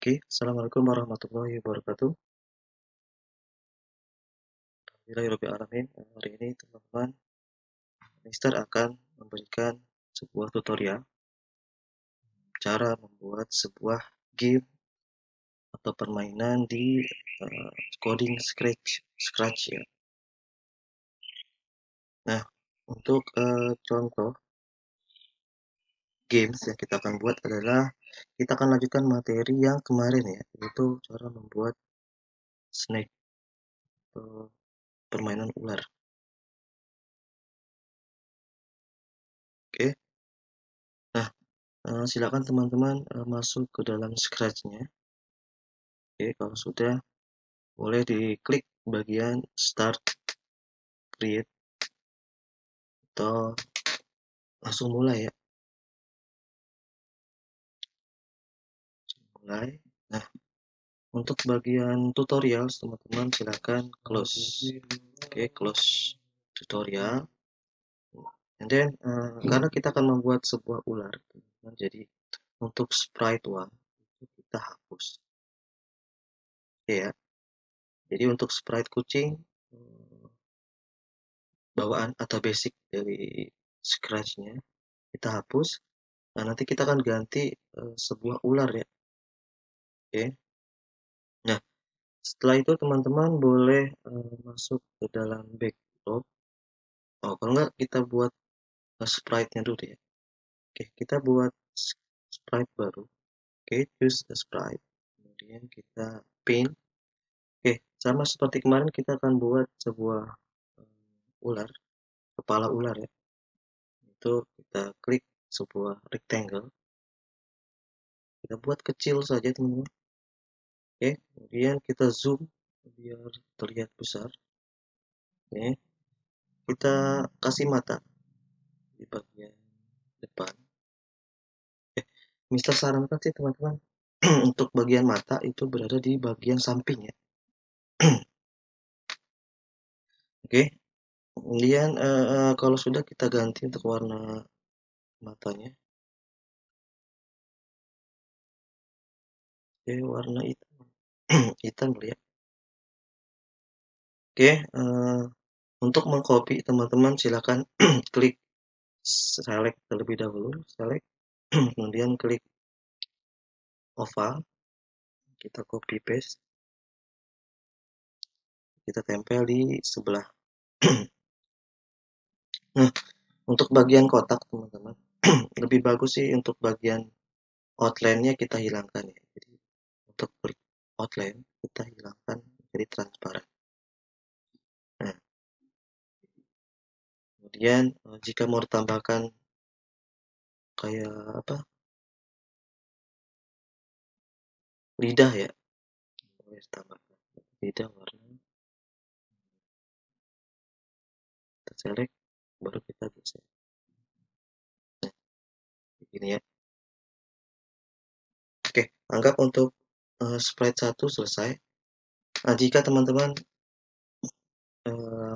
Oke, Assalamualaikum warahmatullahi wabarakatuh. Alhamdulillahirrahmanirrahim. Hari ini teman-teman, Mister akan memberikan sebuah tutorial cara membuat sebuah game atau permainan di coding Scratch ya. Nah, untuk contoh games yang kita akan buat adalah kita akan lanjutkan materi yang kemarin ya, yaitu cara membuat snake atau permainan ular. Oke. Nah, silakan teman-teman masuk ke dalam Scratch-nya. Oke, kalau sudah boleh diklik bagian Start Create atau langsung mulai ya. Mulai. Nah, untuk bagian tutorial teman-teman silakan close. Oke, close tutorial. And then karena kita akan membuat sebuah ular, teman-teman, jadi untuk sprite one itu kita hapus. Oke ya. Jadi untuk sprite kucing bawaan atau basic dari Scratch-nya kita hapus. Nah, nanti kita akan ganti sebuah ular ya. Oke. Nah, setelah itu teman-teman boleh masuk ke dalam backdrop. Oh, kalau enggak kita buat sprite-nya dulu ya. Oke, kita buat sprite baru. Oke, choose a sprite. Kemudian kita paint. Oke, sama seperti kemarin kita akan buat sebuah ular, kepala ular ya. Itu kita klik sebuah rectangle. Kita buat kecil saja teman-teman. Oke, kemudian kita zoom biar terlihat besar. Oke, kita kasih mata di bagian depan. Mister sarankan sih teman-teman untuk bagian mata itu berada di bagian samping ya. Oke, kemudian kalau sudah kita ganti untuk warna matanya. Oke, warna hitam, hitam dulu ya. Oke, untuk mengcopy teman-teman silakan klik select terlebih dahulu, select, kemudian klik oval, kita copy paste, kita tempel di sebelah. Nah, untuk bagian kotak teman-teman, lebih bagus sih untuk bagian outline-nya kita hilangkan ya. Jadi untuk outline kita hilangkan jadi transparan. Nah, kemudian jika mau ditambahkan kayak apa? Lidah ya. Boleh ditambahkan lidah warna. Kita select baru kita geser. Nah, begini ya. Oke, anggap untuk sprite 1 selesai. Nah, jika teman-teman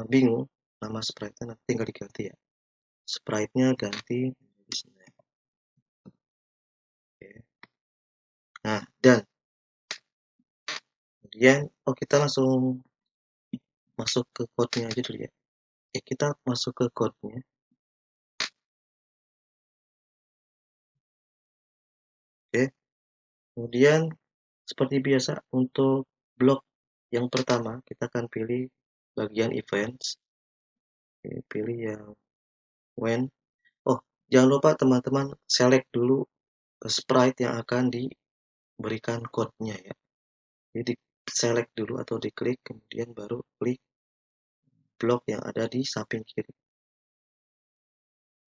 bingung nama sprite-nya nanti tinggal diganti ya. Sprite-nya ganti menjadi snake. Oke. Nah, dan kemudian kita langsung masuk ke code-nya aja dulu ya. Kita masuk ke code-nya. Oke. Kemudian seperti biasa untuk blok yang pertama kita akan pilih bagian events. Oke, pilih yang when. Oh, jangan lupa teman-teman select dulu sprite yang akan diberikan code-nya ya. Jadi select dulu atau diklik kemudian baru klik blok yang ada di samping kiri.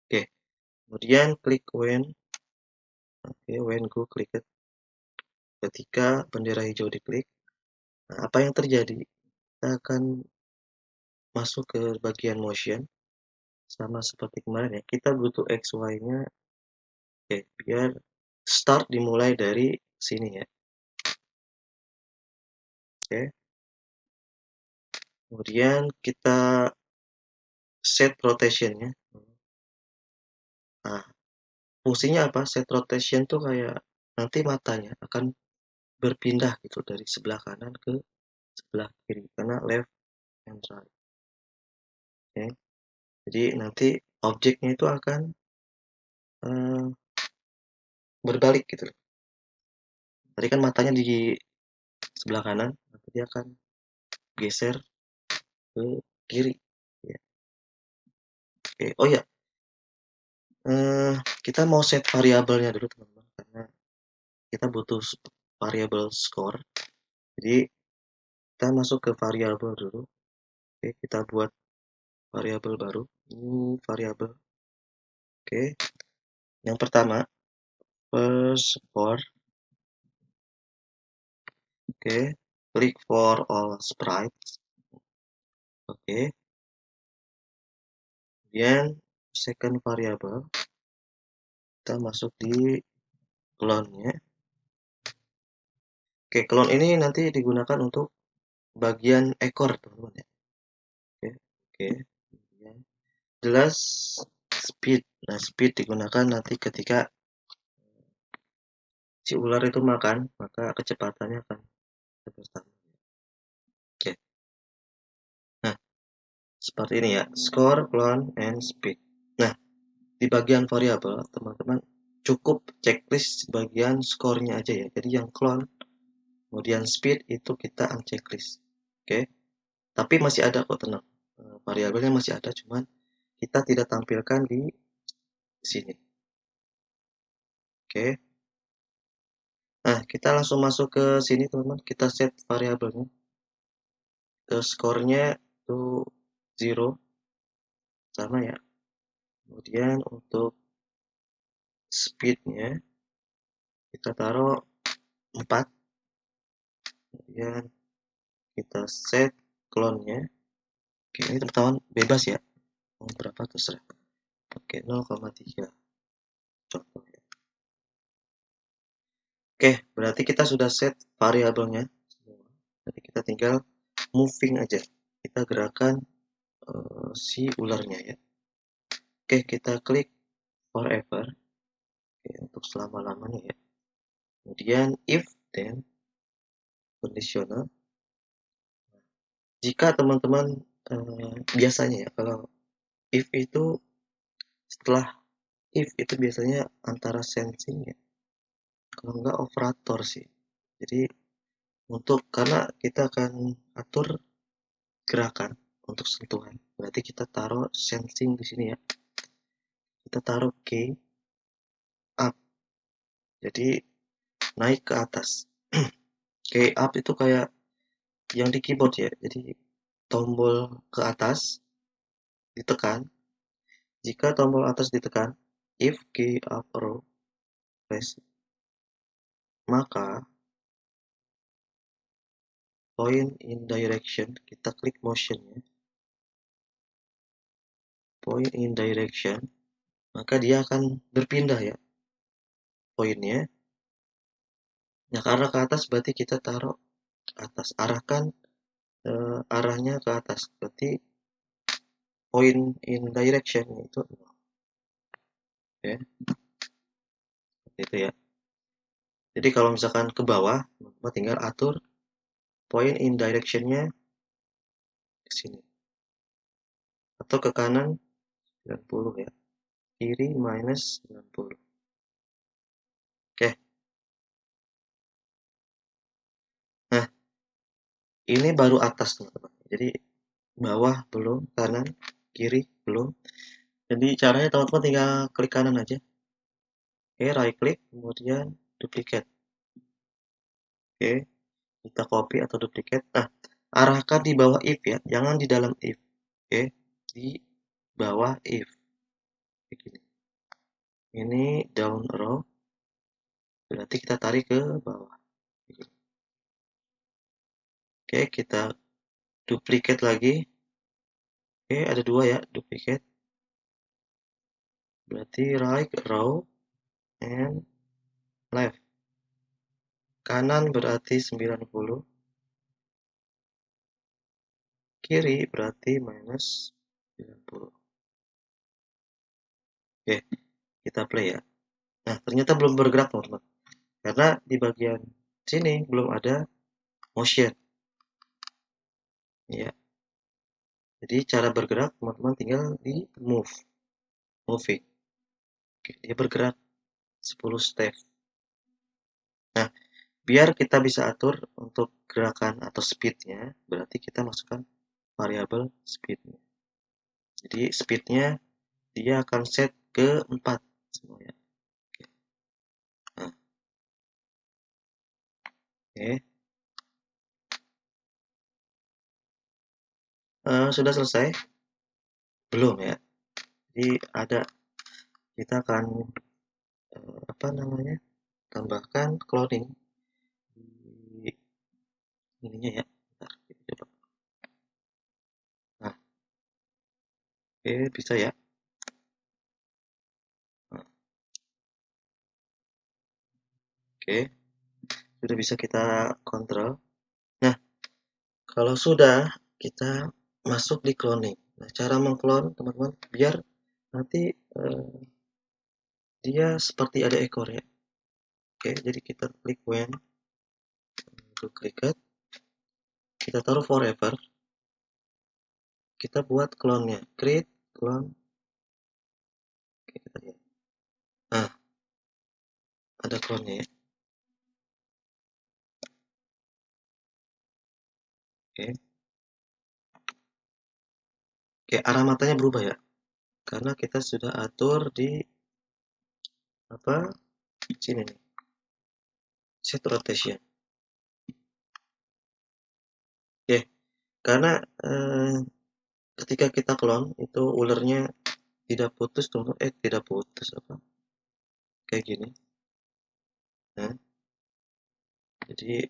Oke, kemudian klik when. Oke, when go click it. Ketika bendera hijau diklik, nah, apa yang terjadi? Kita akan masuk ke bagian motion sama seperti kemarin ya. Kita butuh XY-nya. Oke, biar start dimulai dari sini ya. Oke. Kemudian kita set rotation-nya. Nah, fungsinya apa? Set rotation tuh kayak nanti matanya akan berpindah gitu dari sebelah kanan ke sebelah kiri karena left and right. Oke. Jadi nanti objeknya itu akan berbalik gitu. Tadi kan matanya di sebelah kanan, nanti dia akan geser ke kiri. Ya. Oke. Oh ya, kita mau set variabelnya dulu teman-teman karena kita butuh variabel score. Jadi kita masuk ke variabel dulu. Oke, kita buat variabel baru. New variabel. Oke. Yang pertama, first score. Oke. Click for all sprites. Oke. Kemudian second variable kita masuk di clone-nya. Oke, clone ini nanti digunakan untuk bagian ekor teman-teman ya. Oke, oke. Kemudian jelas speed. Nah, speed digunakan nanti ketika si ular itu makan, maka kecepatannya akan bertambah. Oke. Nah, seperti ini ya, score, clone, and speed. Nah, di bagian variabel, teman-teman cukup checklist bagian skornya aja ya. Jadi yang clone, kemudian speed itu kita unchecklist. Oke. Tapi masih ada kok, tenang. Variabelnya masih ada, cuman kita tidak tampilkan di sini. Oke. Nah, kita langsung masuk ke sini, teman-teman. Kita set variabelnya. Skornya itu 0, sama ya. Kemudian untuk speednya kita taruh 4. Kemudian kita set clone-nya. Oke, ini teman-teman bebas ya. Mau berapa terserah. Oke, 0,3 contoh ya. Oke, berarti kita sudah set variabelnya semua. Jadi kita tinggal moving aja. Kita gerakan si ularnya ya. Oke, kita klik forever. Oke, untuk selama-lamanya ya. Kemudian if then conditional. Jika teman-teman biasanya ya, kalau if itu setelah if itu biasanya antara sensing ya, kalau enggak operator sih. Jadi karena kita akan atur gerakan untuk sentuhan, berarti kita taruh sensing di sini ya. Kita taruh key up, jadi naik ke atas. Key up itu kayak yang di keyboard ya, jadi tombol ke atas ditekan. Jika tombol atas ditekan, if key up arrow press, maka point in direction, kita klik motionnya, point in direction, maka dia akan berpindah ya poinnya. Nah, karena ke atas berarti kita taruh atas, arahkan arahnya ke atas, berarti point in direction itu ya, seperti itu ya. Jadi kalau misalkan ke bawah, tinggal atur point in directionnya ke sini, atau ke kanan 90 ya, kiri minus 90. Oke. Nah, ini baru atas teman-teman. Jadi bawah belum, kanan, kiri belum. Jadi caranya teman-teman tinggal klik kanan aja. Oke, right click, kemudian duplicate. Oke, kita copy atau duplicate. Nah, arahkan di bawah if ya, jangan di dalam if. Oke, di bawah if. Begini. Ini down arrow, berarti kita tarik ke bawah. Oke, kita duplicate lagi. Oke, ada 2 ya, duplicate. Berarti right row and left. Kanan berarti 90. Kiri berarti minus 90. Oke, kita play ya. Nah, ternyata belum bergerak teman-teman. Karena di bagian Sini belum ada motion. Ya. Jadi cara bergerak teman-teman tinggal di moving. Oke, dia bergerak 10 step. Nah, biar kita bisa atur untuk gerakan atau speednya, berarti kita masukkan variabel speednya. Jadi speednya dia akan set ke 4 semuanya. Nah, oke. Sudah selesai? Belum ya. Jadi ada kita akan apa namanya? Tambahkan cloning di ininya ya. Bentar, kita coba. Nah, oke bisa ya. Nah, oke, sudah bisa kita kontrol. Nah, kalau sudah kita masuk di cloning. Nah, cara mengclone teman-teman biar nanti dia seperti ada ekor ya. Oke, jadi kita klik when, klik it, kita taruh forever, kita buat clone-nya, create clone. Oke, kita lihat. Nah, ada clone-nya ya. Oke. Oke, arah matanya berubah ya. Karena kita sudah atur di apa? Sini nih. Set rotation. Oke, karena ketika kita clone itu ulernya tidak putus teman, tidak putus apa? Kayak gini. Nah, jadi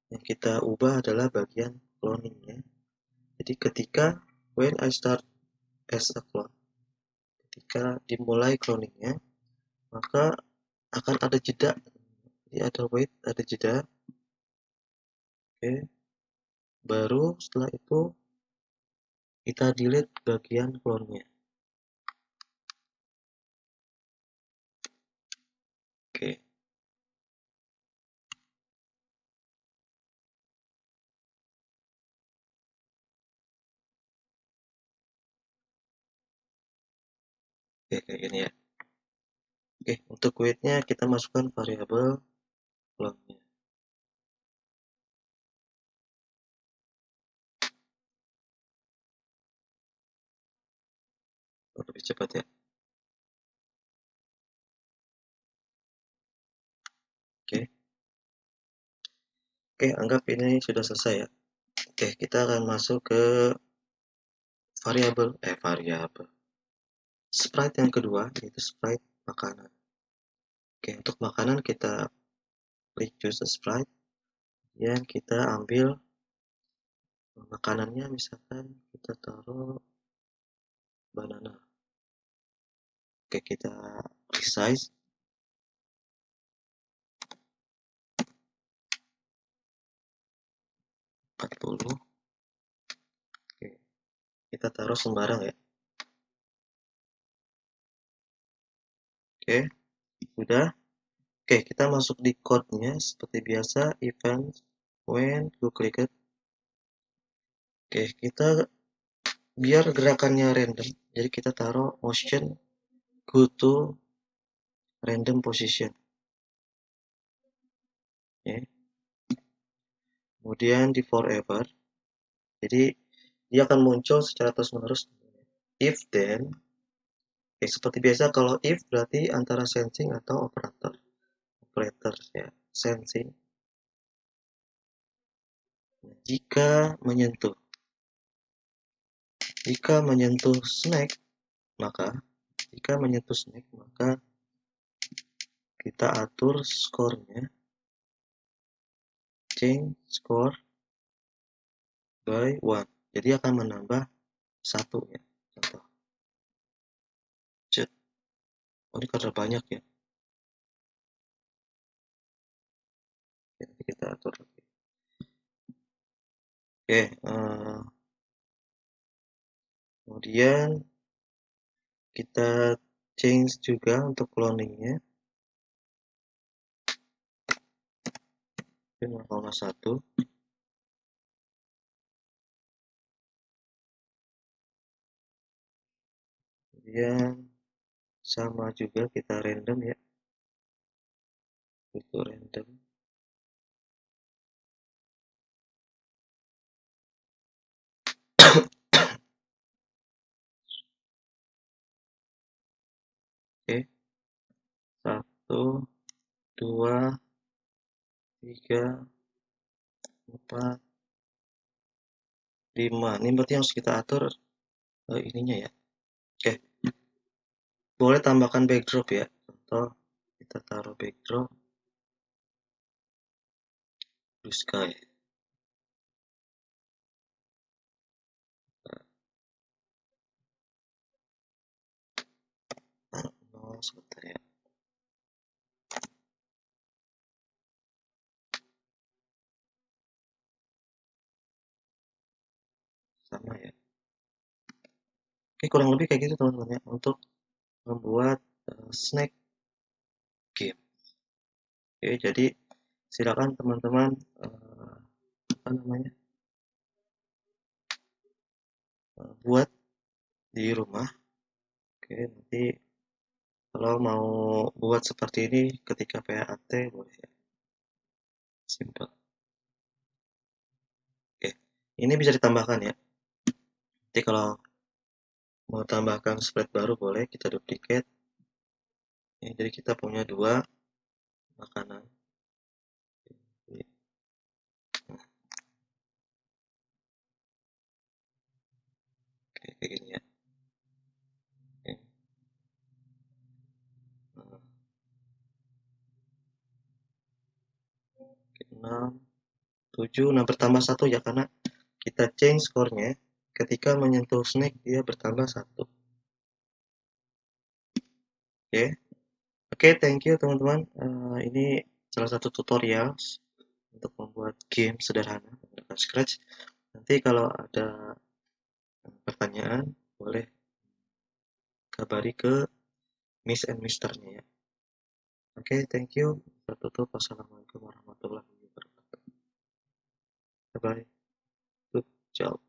yang kita ubah adalah bagian cloningnya. Jadi ketika when I start as a clone, ketika dimulai cloningnya, maka akan ada jeda. Jadi ada wait, ada jeda. Oke, baru setelah itu kita delete bagian clone-nya. Oke, oke kayak gini ya. Oke, untuk wait-nya kita masukkan variabel clone-nya. Lebih cepat ya. Oke. Oke, anggap ini sudah selesai ya. Oke, kita akan masuk ke variabel sprite yang kedua, yaitu sprite makanan. Oke, untuk makanan kita klik choose a sprite, yang kita ambil makanannya, misalkan kita taruh banana. Oke, kita resize. Oke, kita taruh sembarang ya. Oke, sudah. Oke, kita masuk di code-nya seperti biasa, event when go click it. Oke, kita biar gerakannya random, jadi kita taruh motion go to random position. Oke. Kemudian di forever, jadi dia akan muncul secara terus menerus. If then, oke, seperti biasa kalau if berarti antara sensing atau operator ya, sensing. Jika menyentuh snack, maka kita atur skornya, change score by 1. Jadi akan menambah 1 ya. Contoh. Cet. Oh, ini karena banyak ya. Jadi kita atur lagi. Oke, kemudian kita change juga untuk cloningnya. 5,1. Kemudian sama juga kita random ya, itu random. Oke, 1, 2, 3, 4, 5. Ini berarti harus kita atur ininya ya. Oke, boleh tambahkan backdrop ya. Contoh kita taruh backdrop blue sky. Sebentar ya. Sama ya. Oke, kurang lebih kayak gitu teman-teman ya untuk membuat snack game. Oke, jadi silakan teman-teman apa namanya buat di rumah. Oke, nanti kalau mau buat seperti ini ketika PAT boleh ya. Simple. Oke, ini bisa ditambahkan ya. Nanti kalau mau tambahkan spread baru boleh kita duplicate. Ya, jadi kita punya 2 makanan. Oke, kayak gini ya. Oke. 6, 7. Nah, bertambah 1 ya karena kita change skornya ketika menyentuh snack dia bertambah 1. Oke. Oke, thank you teman-teman. Ini salah satu tutorial untuk membuat game sederhana menggunakan Scratch. Nanti kalau ada pertanyaan boleh kabari ke Miss and Mister-nya ya. Oke, thank you. Kita tutup. Wassalamualaikum warahmatullahi wabarakatuh. Bye bye. Good job.